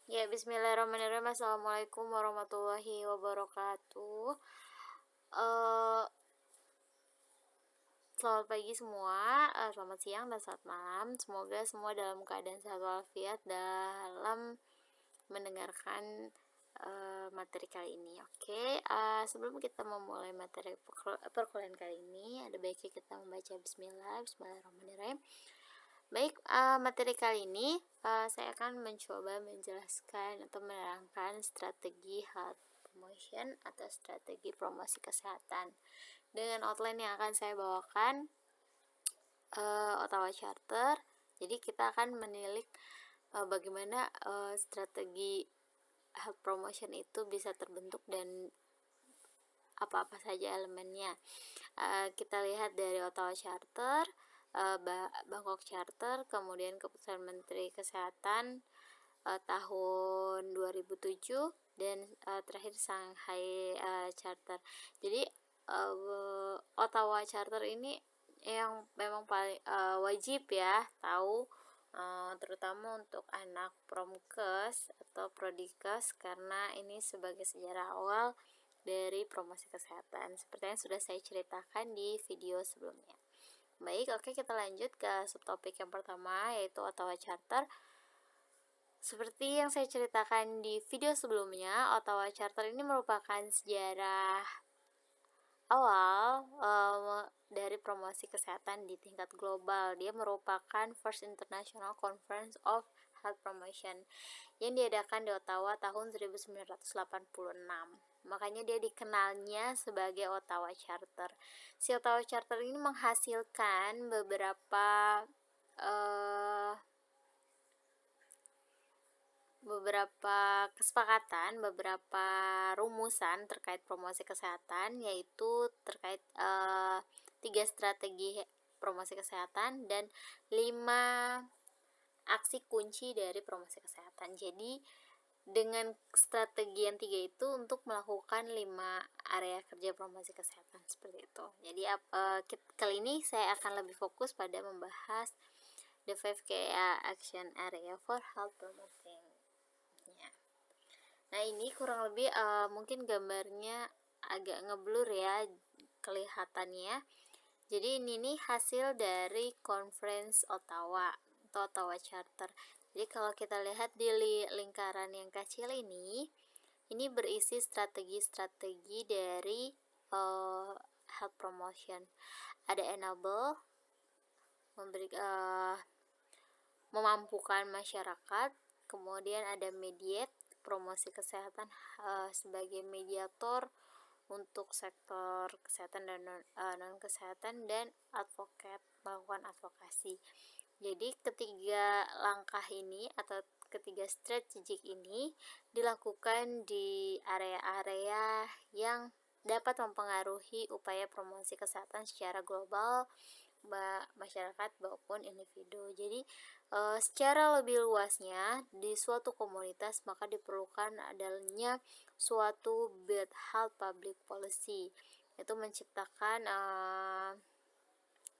Ya, bismillahirrahmanirrahim. Assalamualaikum warahmatullahi wabarakatuh. Eh, Selamat pagi semua, selamat siang dan selamat malam. Semoga semua dalam keadaan sehat walafiat dalam mendengarkan materi kali ini. Oke, sebelum kita memulai materi perkuliahan kali ini, ada baiknya kita membaca Bismillahirrahmanirrahim. Baik, materi kali ini saya akan mencoba menjelaskan atau menerangkan strategi health promotion atau strategi promosi kesehatan. Dengan outline yang akan saya bawakan, Ottawa Charter. Jadi kita akan menilik bagaimana strategi health promotion itu bisa terbentuk dan apa-apa saja elemennya. Kita lihat dari Ottawa Charter, Bangkok Charter, kemudian Keputusan Menteri Kesehatan tahun 2007, dan terakhir Shanghai Charter. Jadi Ottawa Charter ini yang memang paling wajib ya tahu, terutama untuk anak promkes atau prodikes, karena ini sebagai sejarah awal dari promosi kesehatan seperti yang sudah saya ceritakan di video sebelumnya. Baik, oke, kita lanjut ke subtopik yang pertama, yaitu Ottawa Charter. Seperti yang saya ceritakan di video sebelumnya, Ottawa Charter ini merupakan sejarah awal dari promosi kesehatan di tingkat global. Dia merupakan First International Conference of Health Promotion yang diadakan di Ottawa tahun 1986. Makanya dia dikenalnya sebagai Ottawa Charter. Si Ottawa Charter ini menghasilkan beberapa kesepakatan, beberapa rumusan terkait promosi kesehatan, yaitu terkait 3 strategi promosi kesehatan dan 5 aksi kunci dari promosi kesehatan. Jadi dengan strategi yang 3 itu untuk melakukan 5 area kerja promosi kesehatan seperti itu. Jadi kali ini saya akan lebih fokus pada membahas the 5 key action area for health promoting. Nah, ini kurang lebih mungkin gambarnya agak ngeblur ya kelihatannya. Jadi ini nih hasil dari Conference Ottawa atau Ottawa Charter. Jadi kalau kita lihat di lingkaran yang kecil ini berisi strategi-strategi dari health promotion. Ada enable, memampukan masyarakat, kemudian ada mediate, promosi kesehatan sebagai mediator untuk sektor kesehatan dan non kesehatan, dan advocate, melakukan advokasi. Jadi ketiga langkah ini atau ketiga strategik ini dilakukan di area-area yang dapat mempengaruhi upaya promosi kesehatan secara global, masyarakat maupun individu. Jadi secara lebih luasnya di suatu komunitas maka diperlukan adanya suatu bad health public policy, yaitu menciptakan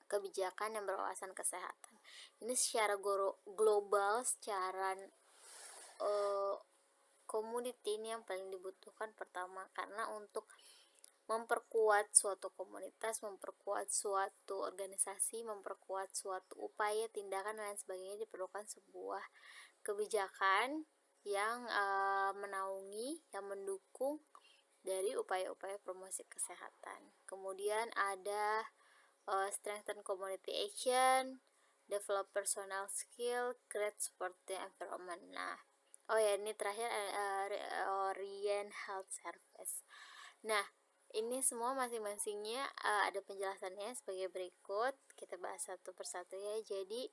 kebijakan yang berwawasan kesehatan. Ini secara global, secara community ini yang paling dibutuhkan pertama, karena untuk memperkuat suatu komunitas, memperkuat suatu organisasi, memperkuat suatu upaya, tindakan, dan lain sebagainya diperlukan sebuah kebijakan yang menaungi, yang mendukung dari upaya-upaya promosi kesehatan. Kemudian ada strengthen community action, develop personal skill, create supportive environment. Nah, ini terakhir orient health service. Nah, ini semua masing-masingnya ada penjelasannya sebagai berikut. Kita bahas satu persatu ya. Jadi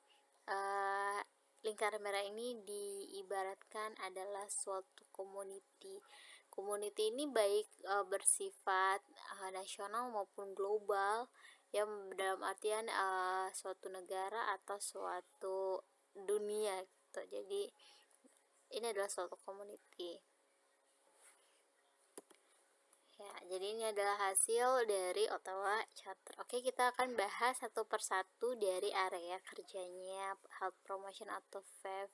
lingkaran merah ini diibaratkan adalah suatu community. Community ini baik bersifat nasional maupun global, yang dalam artian suatu negara atau suatu dunia gitu. Jadi ini adalah suatu community. Ya, jadi ini adalah hasil dari Ottawa Charter. Oke, kita akan bahas satu persatu dari area kerjanya health promotion atau 5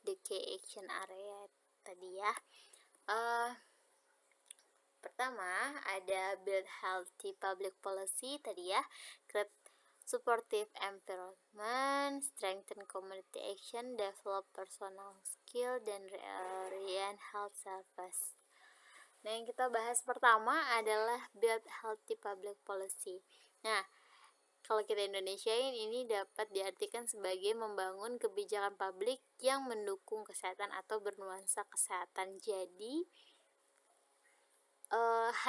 the key action area tadi ya. Pertama ada build healthy public policy tadi ya, create supportive environment, strengthen community action, develop personal skill, dan reorient health service. Nah, yang kita bahas pertama adalah build healthy public policy. Nah, kalau kita Indonesiain, ini dapat diartikan sebagai membangun kebijakan publik yang mendukung kesehatan atau bernuansa kesehatan. Jadi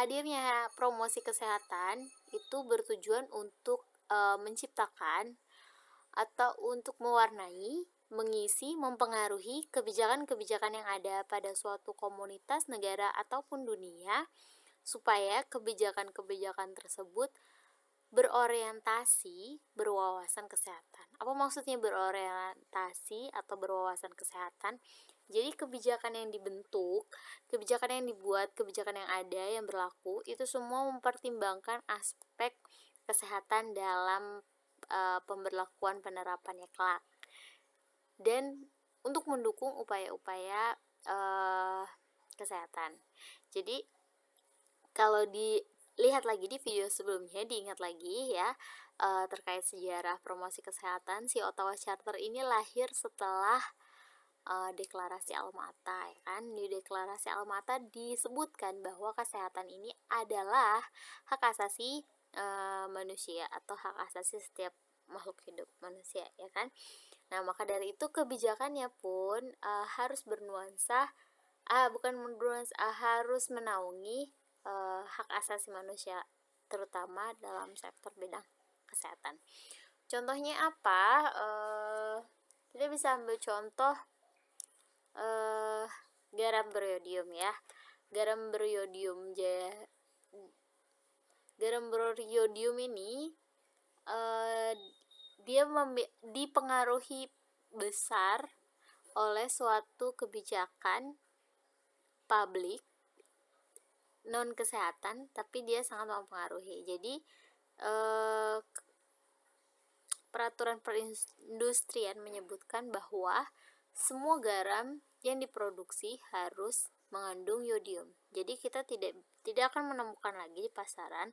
hadirnya promosi kesehatan itu bertujuan untuk menciptakan atau untuk mewarnai, mengisi, mempengaruhi kebijakan-kebijakan yang ada pada suatu komunitas, negara, ataupun dunia, supaya kebijakan-kebijakan tersebut berorientasi berwawasan kesehatan. Apa maksudnya berorientasi atau berwawasan kesehatan? Jadi kebijakan yang dibentuk, kebijakan yang dibuat, kebijakan yang ada, yang berlaku, itu semua mempertimbangkan aspek kesehatan dalam pemberlakuan penerapannya kelak. Dan untuk mendukung upaya-upaya kesehatan. Jadi kalau dilihat lagi di video sebelumnya, diingat lagi ya, terkait sejarah promosi kesehatan, si Ottawa Charter ini lahir setelah deklarasi Alma-Ata, ya kan? Di deklarasi Alma-Ata disebutkan bahwa kesehatan ini adalah hak asasi manusia atau hak asasi setiap makhluk hidup manusia, ya kan? Nah, maka dari itu kebijakannya pun harus bernuansa harus menaungi hak asasi manusia, terutama dalam sektor bidang kesehatan. Contohnya apa? Kita bisa ambil contoh garam beriodium ya. Garam beriodium ini dia dipengaruhi besar oleh suatu kebijakan publik non kesehatan, tapi dia sangat mempengaruhi. Jadi peraturan perindustrian menyebutkan bahwa semua garam yang diproduksi harus mengandung yodium. Jadi kita tidak akan menemukan lagi di pasaran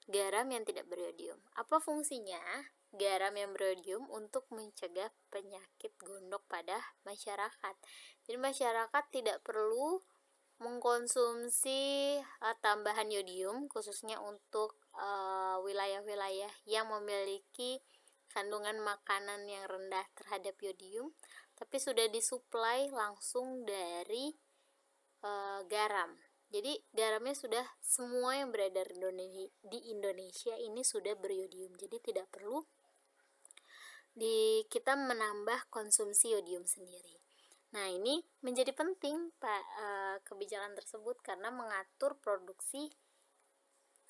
garam yang tidak beriodium. Apa fungsinya garam yang beriodium? Untuk mencegah penyakit gondok pada masyarakat. Jadi masyarakat tidak perlu mengkonsumsi tambahan yodium, khususnya untuk wilayah-wilayah yang memiliki kandungan makanan yang rendah terhadap yodium, tapi sudah disuplai langsung dari garam. Jadi garamnya sudah, semua yang beredar di Indonesia ini sudah beriodium. Jadi tidak perlu kita menambah konsumsi yodium sendiri. Nah, ini menjadi penting kebijakan tersebut karena mengatur produksi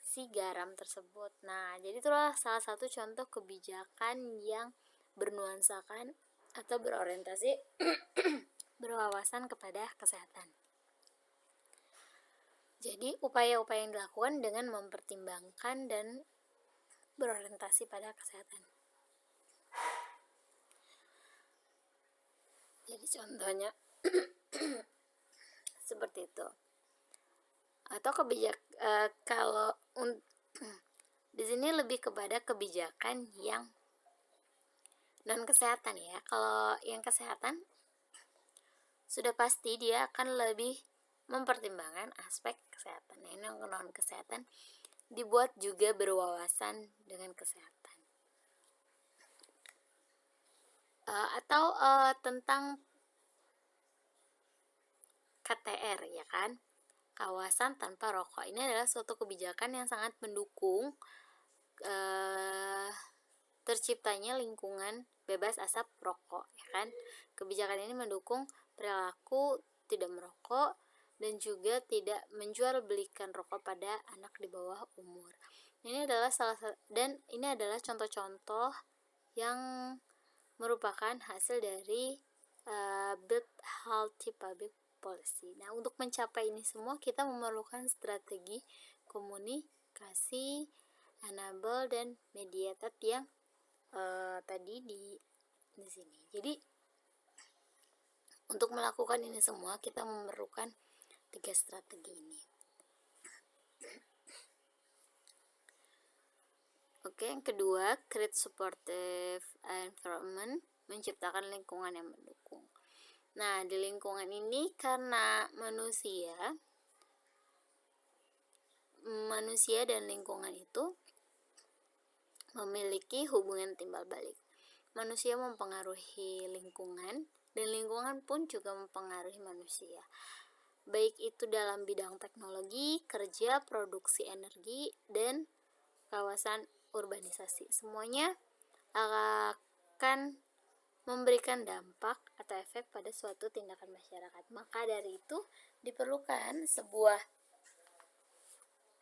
si garam tersebut. Nah, jadi itulah salah satu contoh kebijakan yang bernuansakan atau berorientasi berwawasan kepada kesehatan. Jadi upaya-upaya yang dilakukan dengan mempertimbangkan dan berorientasi pada kesehatan. Jadi contohnya seperti itu. Atau kalau di sini lebih kepada kebijakan yang non kesehatan ya. Kalau yang kesehatan sudah pasti dia akan lebih mempertimbangkan aspek kesehatan. Yang non kesehatan dibuat juga berwawasan dengan kesehatan. Atau tentang KTR ya kan, kawasan tanpa rokok. Ini adalah suatu kebijakan yang sangat mendukung terciptanya lingkungan bebas asap rokok ya kan. Kebijakan ini mendukung perilaku tidak merokok dan juga tidak menjual belikan rokok pada anak di bawah umur. Ini adalah ini adalah contoh-contoh yang merupakan hasil dari build healthy public policy. Nah, untuk mencapai ini semua kita memerlukan strategi komunikasi, enable, dan mediated yang tadi di sini. Jadi Untuk melakukan ini semua kita memerlukan 3 strategi ini. Oke, yang kedua, create supportive environment, menciptakan lingkungan yang mendukung. Nah, di lingkungan ini karena manusia dan lingkungan itu memiliki hubungan timbal balik. Manusia mempengaruhi lingkungan dan lingkungan pun juga mempengaruhi manusia. Baik itu dalam bidang teknologi, kerja, produksi energi, dan kawasan urbanisasi. Semuanya akan memberikan dampak atau efek pada suatu tindakan masyarakat. Maka dari itu diperlukan sebuah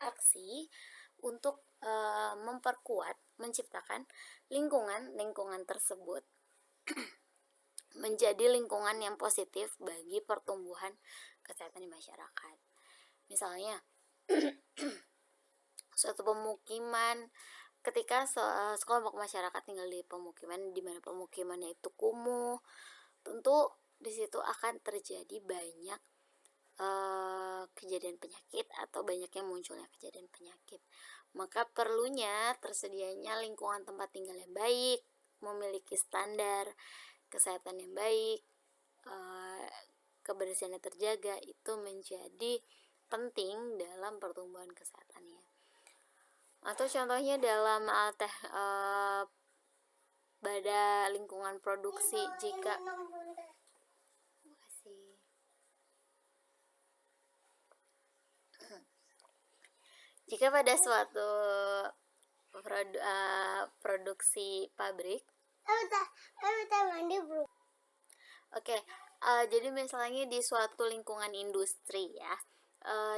aksi untuk memperkuat, menciptakan lingkungan tersebut menjadi lingkungan yang positif bagi pertumbuhan kesehatan di masyarakat. Misalnya, suatu pemukiman, ketika sekelompok masyarakat tinggal di pemukiman di mana pemukimannya itu kumuh, tentu di situ akan terjadi banyak kejadian penyakit atau banyaknya munculnya kejadian penyakit. Maka perlunya tersedianya lingkungan tempat tinggal yang baik, memiliki standar kesehatan yang baik, kebersihannya terjaga, itu menjadi penting dalam pertumbuhan kesehatannya. Atau contohnya dalam pada lingkungan produksi, jika pada suatu produksi pabrik, jadi misalnya di suatu lingkungan industri ya,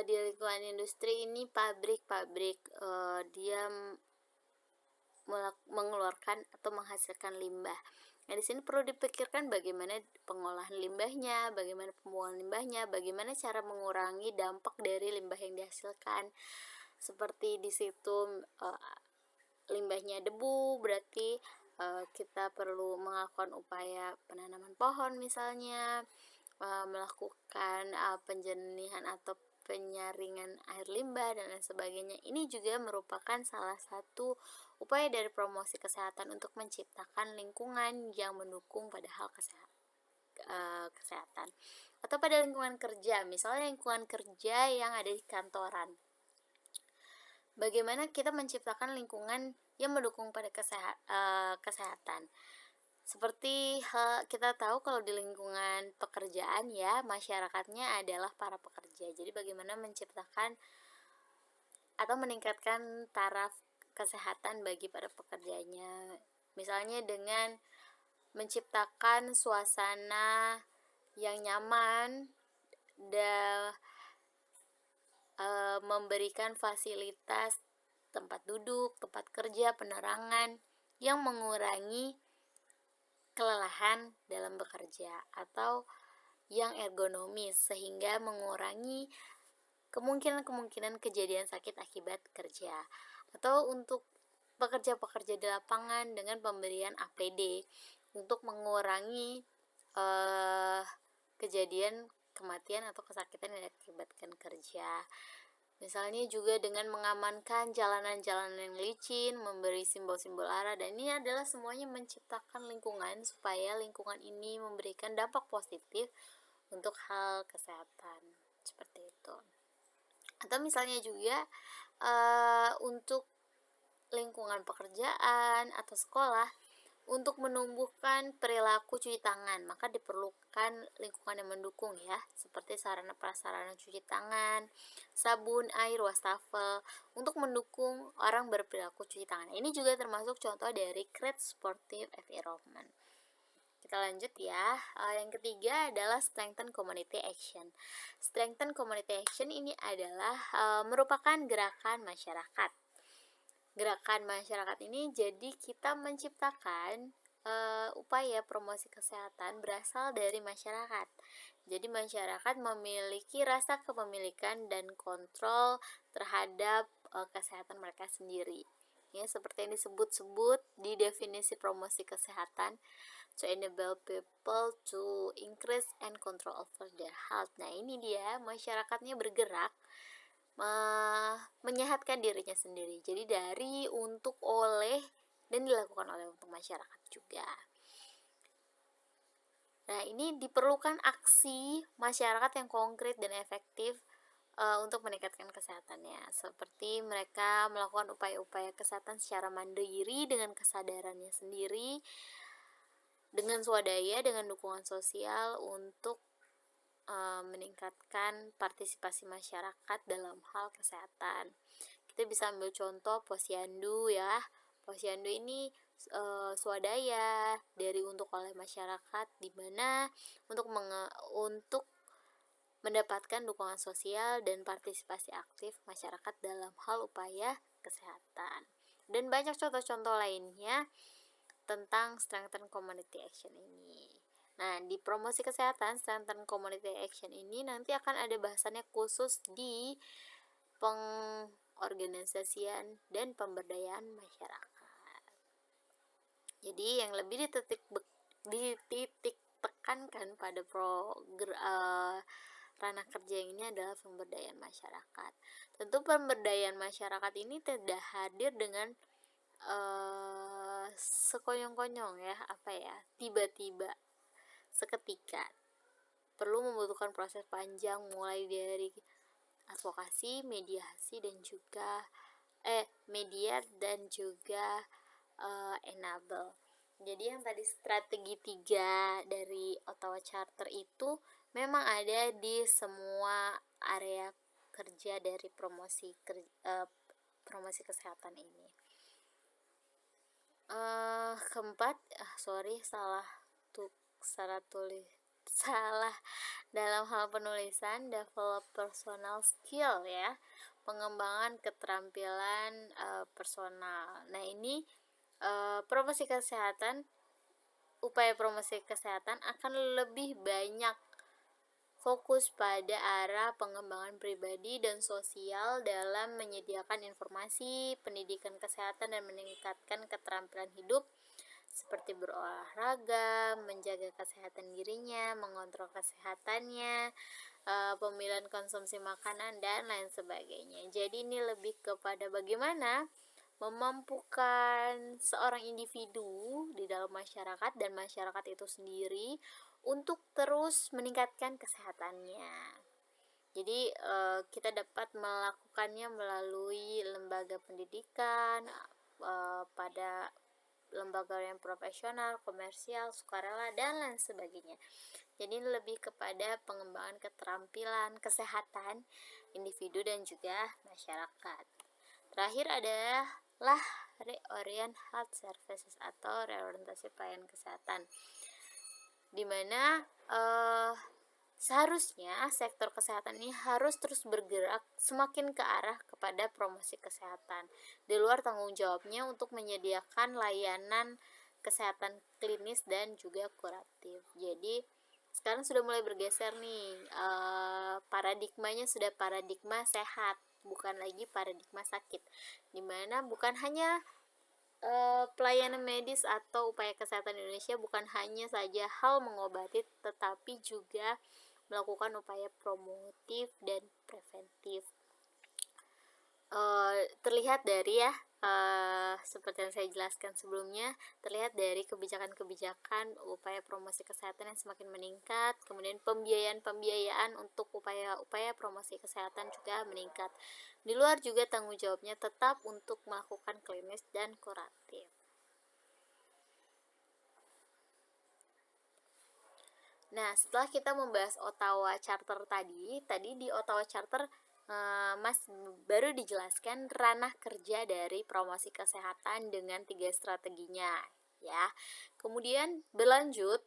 di lingkungan industri ini pabrik dia mengeluarkan atau menghasilkan limbah. Nah, di sini perlu dipikirkan bagaimana pengolahan limbahnya, bagaimana pembuangan limbahnya, bagaimana cara mengurangi dampak dari limbah yang dihasilkan. Seperti di situ limbahnya debu, berarti kita perlu melakukan upaya penanaman pohon misalnya, melakukan penjernihan atau penyaringan air limbah dan lain sebagainya. Ini juga merupakan salah satu upaya dari promosi kesehatan untuk menciptakan lingkungan yang mendukung pada hal kesehatan. Atau pada lingkungan kerja, misalnya lingkungan kerja yang ada di kantoran. Bagaimana kita menciptakan lingkungan yang mendukung pada kesehatan. Seperti kita tahu kalau di lingkungan pekerjaan ya, masyarakatnya adalah para pekerja. Jadi bagaimana menciptakan atau meningkatkan taraf kesehatan bagi para pekerjanya. Misalnya dengan menciptakan suasana yang nyaman dan memberikan fasilitas tempat duduk, tempat kerja, penerangan yang mengurangi kelelahan dalam bekerja atau yang ergonomis sehingga mengurangi kemungkinan kejadian sakit akibat kerja. Atau untuk pekerja-pekerja di lapangan dengan pemberian APD untuk mengurangi kejadian kematian atau kesakitan yang diakibatkan kerja. Misalnya juga dengan mengamankan jalanan-jalanan yang licin, memberi simbol-simbol arah, dan ini adalah semuanya menciptakan lingkungan supaya lingkungan ini memberikan dampak positif untuk hal kesehatan, seperti itu. Atau misalnya juga untuk lingkungan pekerjaan atau sekolah, untuk menumbuhkan perilaku cuci tangan, maka diperlukan lingkungan yang mendukung ya, seperti sarana prasarana cuci tangan, sabun, air, wastafel, untuk mendukung orang berperilaku cuci tangan. Ini juga termasuk contoh dari create supportive environment. Kita lanjut ya. Yang ketiga adalah strengthen community action. Strengthen community action ini adalah merupakan gerakan masyarakat. Gerakan masyarakat ini jadi kita menciptakan upaya promosi kesehatan berasal dari masyarakat. Jadi masyarakat memiliki rasa kepemilikan dan kontrol terhadap kesehatan mereka sendiri. ya, seperti yang disebut-sebut di definisi promosi kesehatan, to enable people to increase and control over their health. Nah, ini dia, masyarakatnya bergerak menyehatkan dirinya sendiri. Jadi dari, untuk, oleh, dan dilakukan oleh untuk masyarakat juga. Nah, ini diperlukan aksi masyarakat yang konkret dan efektif untuk meningkatkan kesehatannya. Seperti mereka melakukan upaya-upaya kesehatan secara mandiri dengan kesadarannya sendiri, dengan swadaya, dengan dukungan sosial untuk meningkatkan partisipasi masyarakat dalam hal kesehatan. Kita bisa ambil contoh Posyandu ya. Posyandu ini swadaya dari, untuk, oleh masyarakat, di mana untuk mendapatkan dukungan sosial dan partisipasi aktif masyarakat dalam hal upaya kesehatan. Dan banyak contoh-contoh lainnya tentang strengthen community action ini. Nah, di promosi kesehatan, strengthen community action ini nanti akan ada bahasannya khusus di pengorganisasian dan pemberdayaan masyarakat. Jadi yang lebih dititik tekankan pada ranah kerja ini adalah pemberdayaan masyarakat. Tentu pemberdayaan masyarakat ini tidak hadir dengan sekonyong-konyong ya, tiba-tiba, seketika. Perlu membutuhkan proses panjang, mulai dari advokasi, mediasi, dan juga enable. Jadi yang tadi strategi 3 dari Ottawa Charter itu memang ada di semua area kerja dari promosi kesehatan ini. Keempat, salah dalam hal penulisan, develop personal skill ya, pengembangan keterampilan personal. Nah, ini promosi kesehatan, upaya promosi kesehatan akan lebih banyak fokus pada arah pengembangan pribadi dan sosial dalam menyediakan informasi, pendidikan kesehatan, dan meningkatkan keterampilan hidup seperti berolahraga, menjaga kesehatan dirinya, mengontrol kesehatannya, pemilihan konsumsi makanan, dan lain sebagainya. Jadi ini lebih kepada bagaimana memampukan seorang individu di dalam masyarakat dan masyarakat itu sendiri untuk terus meningkatkan kesehatannya. Jadi kita dapat melakukannya melalui lembaga pendidikan, pada lembaga yang profesional, komersial, sukarela, dan lain sebagainya. Jadi lebih kepada pengembangan keterampilan kesehatan individu dan juga masyarakat. Terakhir adalah reorient health services atau reorientasi pelayanan kesehatan, dimana seharusnya sektor kesehatan ini harus terus bergerak semakin ke arah kepada promosi kesehatan, di luar tanggung jawabnya untuk menyediakan layanan kesehatan klinis dan juga kuratif. Jadi sekarang sudah mulai bergeser nih, paradigmanya sudah paradigma sehat, bukan lagi paradigma sakit, dimana bukan hanya pelayanan medis atau upaya kesehatan Indonesia bukan hanya saja hal mengobati, tetapi juga melakukan upaya promotif dan preventif. Terlihat dari seperti yang saya jelaskan sebelumnya, terlihat dari kebijakan-kebijakan upaya promosi kesehatan yang semakin meningkat, kemudian pembiayaan untuk upaya-upaya promosi kesehatan juga meningkat. Di luar juga tanggung jawabnya tetap untuk melakukan klinis dan kuratif. Nah, setelah kita membahas Ottawa Charter tadi di Ottawa Charter baru dijelaskan ranah kerja dari promosi kesehatan dengan 3 strateginya ya. Kemudian berlanjut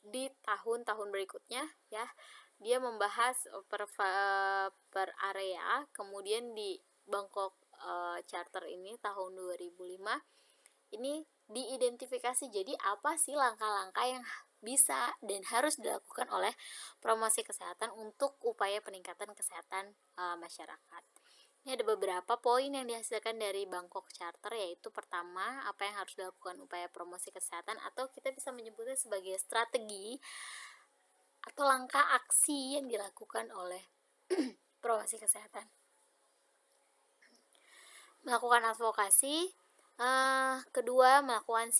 di tahun-tahun berikutnya ya, dia membahas per area. Kemudian di Bangkok Charter ini tahun 2005 ini diidentifikasi, jadi apa sih langkah-langkah yang bisa dan harus dilakukan oleh promosi kesehatan untuk upaya peningkatan kesehatan masyarakat. Ini ada beberapa poin yang dihasilkan dari Bangkok Charter, yaitu pertama, apa yang harus dilakukan upaya promosi kesehatan, atau kita bisa menyebutnya sebagai strategi atau langkah aksi yang dilakukan oleh promosi kesehatan. Melakukan advokasi, kedua melakukan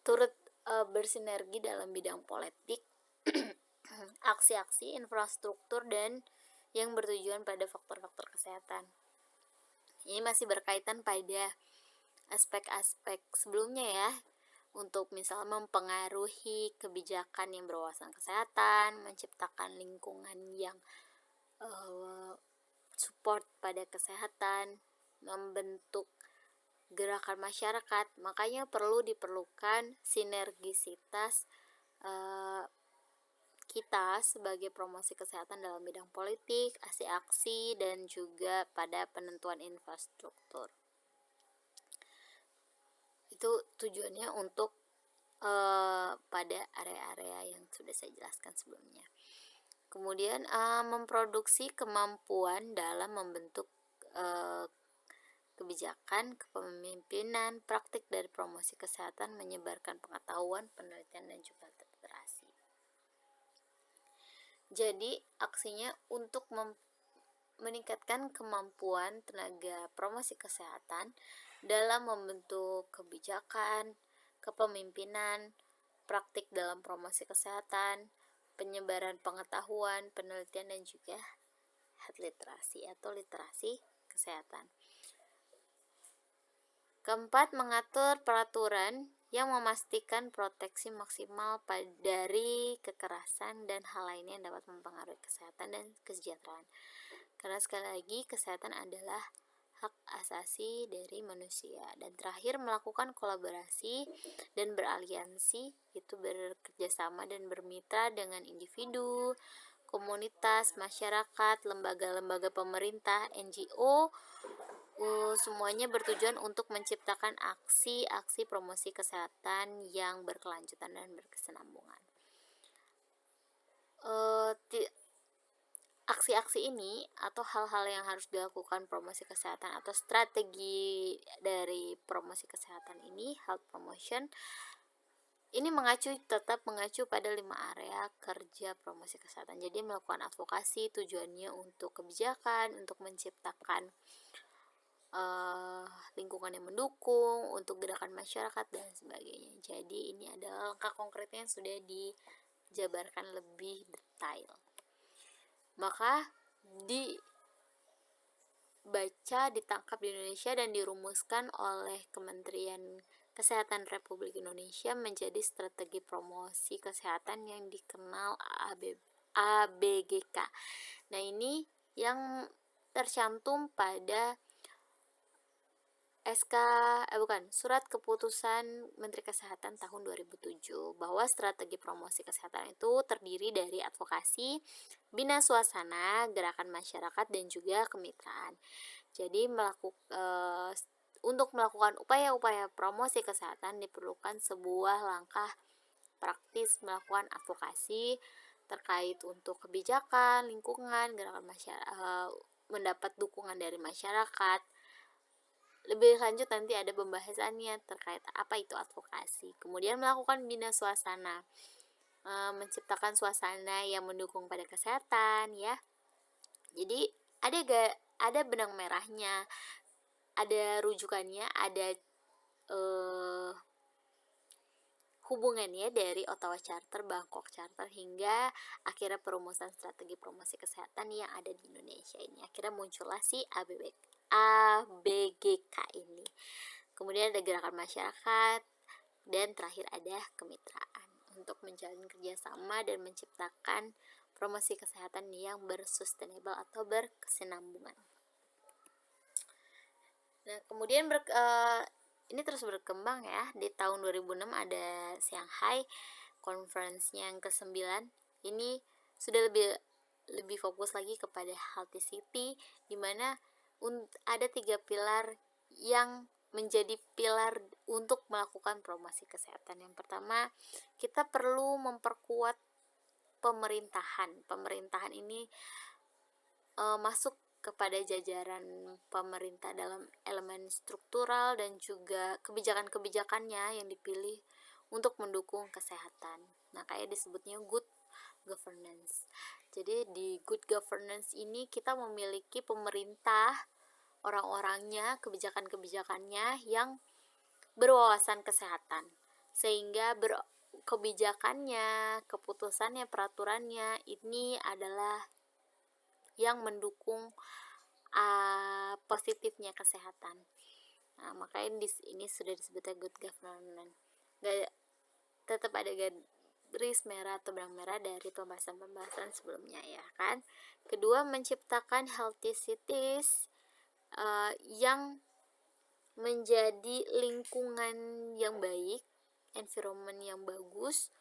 turut bersinergi dalam bidang politik, aksi-aksi infrastruktur dan yang bertujuan pada faktor-faktor kesehatan. Ini masih berkaitan pada aspek-aspek sebelumnya ya, untuk misalnya mempengaruhi kebijakan yang berwawasan kesehatan, menciptakan lingkungan yang support pada kesehatan, membentuk gerakan masyarakat. Makanya diperlukan sinergisitas kita sebagai promosi kesehatan dalam bidang politik, aksi-aksi, dan juga pada penentuan infrastruktur. Itu tujuannya untuk pada area-area yang sudah saya jelaskan sebelumnya. Kemudian memproduksi kemampuan dalam membentuk kebijakan, kepemimpinan, praktik dari promosi kesehatan, menyebarkan pengetahuan, penelitian, dan juga literasi. Jadi aksinya untuk meningkatkan kemampuan tenaga promosi kesehatan dalam membentuk kebijakan, kepemimpinan, praktik dalam promosi kesehatan, penyebaran pengetahuan, penelitian, dan juga health literasi atau literasi kesehatan. Keempat, mengatur peraturan yang memastikan proteksi maksimal dari kekerasan dan hal lainnya yang dapat mempengaruhi kesehatan dan kesejahteraan. Karena sekali lagi, kesehatan adalah hak asasi dari manusia. Dan terakhir, melakukan kolaborasi dan beraliansi, itu bekerjasama dan bermitra dengan individu, komunitas, masyarakat, lembaga-lembaga pemerintah, NGO, semuanya bertujuan untuk menciptakan aksi-aksi promosi kesehatan yang berkelanjutan dan berkesinambungan. Aksi-aksi ini atau hal-hal yang harus dilakukan promosi kesehatan atau strategi dari promosi kesehatan ini, health promotion, ini tetap mengacu pada 5 area kerja promosi kesehatan. Jadi melakukan advokasi tujuannya untuk kebijakan, untuk menciptakan lingkungan yang mendukung, untuk gerakan masyarakat dan sebagainya. Jadi ini adalah langkah konkretnya yang sudah dijabarkan lebih detail. Maka ditangkap di Indonesia dan dirumuskan oleh Kementerian Kesehatan Republik Indonesia menjadi strategi promosi kesehatan yang dikenal ABGK. Nah, ini yang tercantum pada Surat Keputusan Menteri Kesehatan tahun 2007 bahwa strategi promosi kesehatan itu terdiri dari advokasi, bina suasana, gerakan masyarakat, dan juga kemitraan. Jadi untuk melakukan upaya-upaya promosi kesehatan diperlukan sebuah langkah praktis melakukan advokasi terkait untuk kebijakan, lingkungan, gerakan masyarakat, mendapat dukungan dari masyarakat. Lebih lanjut nanti ada pembahasannya terkait apa itu advokasi. Kemudian melakukan bina suasana, menciptakan suasana yang mendukung pada kesehatan ya. Jadi ada benang merahnya, ada rujukannya, ada hubungannya dari Ottawa Charter, Bangkok Charter, hingga akhirnya perumusan strategi promosi kesehatan yang ada di Indonesia ini. Akhirnya muncullah si ABGK ini. Kemudian ada gerakan masyarakat, dan terakhir ada kemitraan untuk menjalin kerjasama dan menciptakan promosi kesehatan yang bersustainable atau berkesinambungan. Nah, kemudian ini terus berkembang ya. Di tahun 2006 ada Shanghai Conference-nya yang ke-9. Ini sudah lebih fokus lagi kepada healthy city, di mana ada 3 pilar yang menjadi pilar untuk melakukan promosi kesehatan. Yang pertama, kita perlu memperkuat pemerintahan. Pemerintahan ini masuk kepada jajaran pemerintah dalam elemen struktural dan juga kebijakan-kebijakannya yang dipilih untuk mendukung kesehatan. Nah, kayak disebutnya good governance. Jadi di good governance ini kita memiliki pemerintah, orang-orangnya, kebijakan-kebijakannya yang berwawasan kesehatan, sehingga kebijakannya, keputusannya, peraturannya ini adalah yang mendukung positifnya kesehatan. Nah, makanya ini sudah disebutnya good governance. Tetap ada garis merah atau benang merah dari pembahasan-pembahasan sebelumnya, ya kan. Kedua, menciptakan healthy cities yang menjadi lingkungan yang baik, environment yang bagus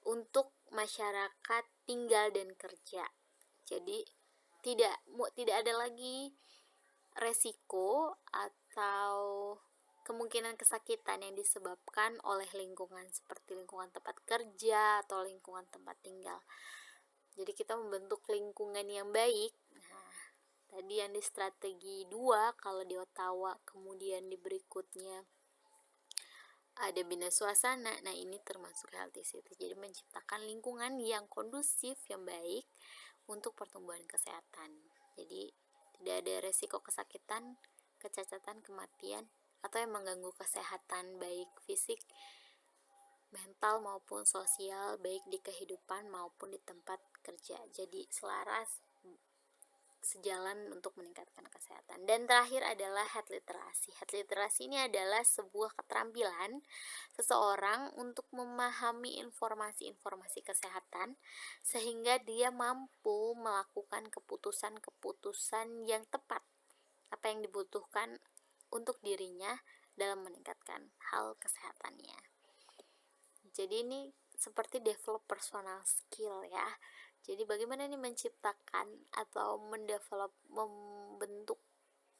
untuk masyarakat tinggal dan kerja. Jadi tidak ada lagi resiko atau kemungkinan kesakitan yang disebabkan oleh lingkungan, seperti lingkungan tempat kerja atau lingkungan tempat tinggal. Jadi kita membentuk lingkungan yang baik. Nah, tadi yang di strategi 2 kalau di Ottawa, kemudian di berikutnya ada bina suasana. Nah, ini termasuk healthy city. Jadi menciptakan lingkungan yang kondusif, yang baik untuk pertumbuhan kesehatan. Jadi tidak ada resiko kesakitan, kecacatan, kematian, atau yang mengganggu kesehatan baik fisik, mental maupun sosial, baik di kehidupan maupun di tempat kerja. Jadi selaras, sejalan untuk meningkatkan kesehatan. Dan terakhir adalah health literacy. Health literacy ini adalah sebuah keterampilan seseorang untuk memahami informasi-informasi kesehatan sehingga dia mampu melakukan keputusan-keputusan yang tepat, apa yang dibutuhkan untuk dirinya dalam meningkatkan hal kesehatannya. Jadi ini seperti develop personal skill, ya. Jadi bagaimana nih menciptakan atau membentuk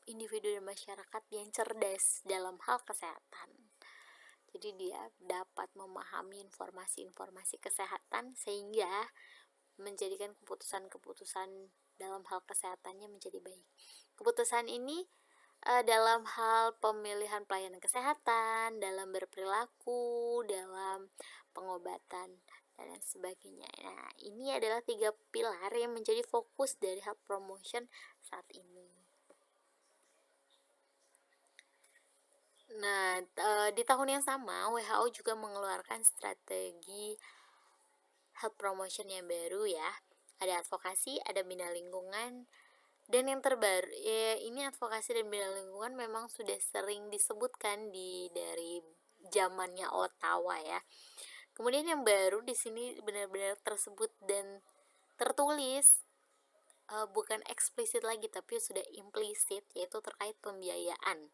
individu dan masyarakat yang cerdas dalam hal kesehatan. Jadi dia dapat memahami informasi-informasi kesehatan sehingga menjadikan keputusan-keputusan dalam hal kesehatannya menjadi baik. Keputusan ini dalam hal pemilihan pelayanan kesehatan, dalam berperilaku, dalam pengobatan, dan lain sebagainya. Nah, ini adalah 3 pilar yang menjadi fokus dari health promotion saat ini. Nah, di tahun yang sama, WHO juga mengeluarkan strategi health promotion yang baru, ya. Ada advokasi, ada bina lingkungan, dan yang terbaru ini advokasi dan bina lingkungan memang sudah sering disebutkan dari zamannya Ottawa, ya. Kemudian yang baru di sini benar-benar tersebut dan tertulis, bukan eksplisit lagi tapi sudah implisit, yaitu terkait pembiayaan.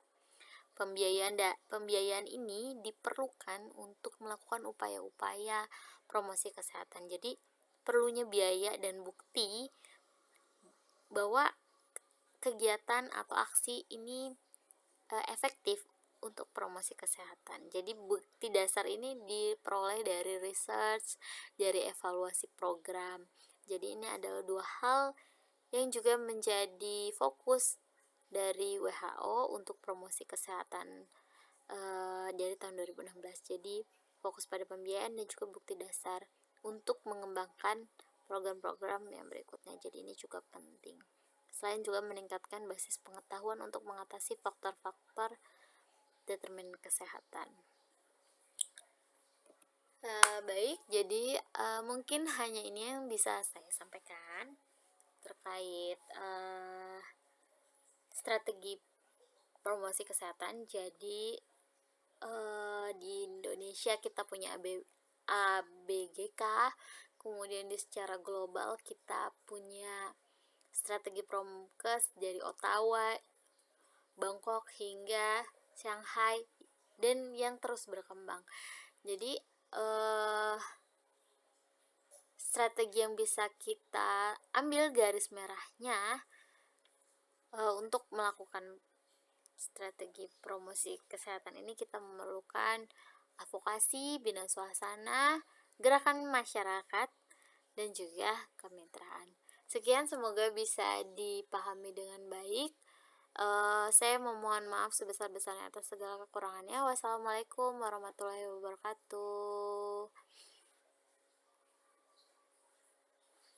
Pembiayaan ini diperlukan untuk melakukan upaya-upaya promosi kesehatan. Jadi perlunya biaya dan bukti bahwa kegiatan atau aksi ini efektif untuk promosi kesehatan. Jadi bukti dasar ini diperoleh dari research, dari evaluasi program. Jadi ini adalah 2 hal yang juga menjadi fokus dari WHO untuk promosi kesehatan dari tahun 2016. Jadi fokus pada pembiayaan dan juga bukti dasar untuk mengembangkan program-program yang berikutnya. Jadi ini juga penting. Selain juga meningkatkan basis pengetahuan untuk mengatasi faktor-faktor determinan kesehatan. Baik, jadi mungkin hanya ini yang bisa saya sampaikan terkait strategi promosi kesehatan. Jadi di Indonesia kita punya ABGK, kemudian di secara global kita punya strategi Promkes dari Ottawa, Bangkok hingga Shanghai, dan yang terus berkembang. Jadi strategi yang bisa kita ambil garis merahnya untuk melakukan strategi promosi kesehatan ini, kita memerlukan advokasi, bina suasana, gerakan masyarakat, dan juga kemitraan. Sekian, semoga bisa dipahami dengan baik. Saya memohon maaf sebesar-besarnya atas segala kekurangannya. Wassalamualaikum warahmatullahi wabarakatuh.